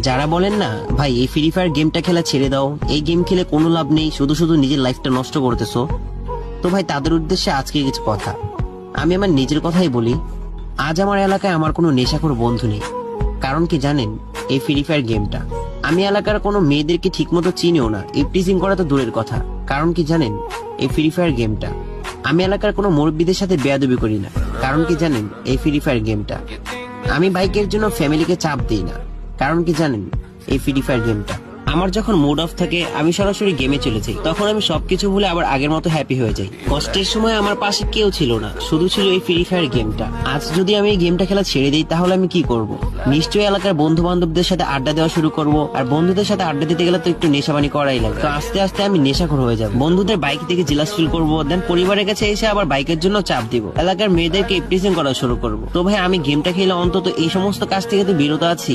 যারা বলেন না ভাই এই ফ্রি ফায়ার গেমটা খেলা ছেড়ে দাও, এই গেম খেলে কোনো লাভ নেই, শুধু শুধু নিজের লাইফটা নষ্ট করতেছো, তো ভাই তাদের উদ্দেশ্যে আজকে কিছু কথা। আমি আমার নিজের কথাই বলি, আজ আমার এলাকায় আমার কোনো নেশাখোর বন্ধু নেই। কারণ কি জানেন, এই ফ্রি ফায়ার গেমটা আমি এলাকার কোনো মেয়েদেরকে ঠিক মতো চিনিও না, ইপটিজিং করা তো দূরের কথা। কারণ কি জানেন, এই ফ্রি ফায়ার গেমটা আমি এলাকার কোনো মুরব্বীদের সাথে বেয়াদবি করি না। কারণ কি জানেন, এই ফ্রি ফায়ার গেমটা আমি বাইকের জন্য ফ্যামিলিকে চাপ দিই না। কারণ কি জানেন, এই ফ্রি ফায়ার গেমটা আমার যখন মুড অফ থাকে আমি সরাসরি গেমে চলে যাই, তখন আমি সবকিছু ভুলে আবার আগের মতো হ্যাপি হয়ে যাই। কষ্টের সময় আমার পাশে কেউ ছিল না, শুধু ছিল এই ফ্রি ফায়ার গেমটা। আজ যদি আমি এই গেমটা খেলা ছেড়ে দিই তাহলে আমি কি করব? নিশ্চয়ই এলাকার বন্ধু বান্ধবদের সাথে আড্ডা দেওয়া শুরু করব, আর বন্ধুদের সাথে আড্ডা দিতে গেলে তো একটু নেশাবানি করাই লাগে। তো আস্তে আস্তে আমি নেশাখোর হয়ে যাব, বন্ধুদের বাইক থেকে জেলাস ফিল করবো, দেন পরিবারের কাছে এসে আবার বাইকের জন্য চাপ দিব, এলাকার মেয়েদেরকে ইপটিজিং করা শুরু করব। তো ভাই আমি গেমটা খেলে অন্তত এই সমস্ত কাজ থেকে তো বিরত আছি।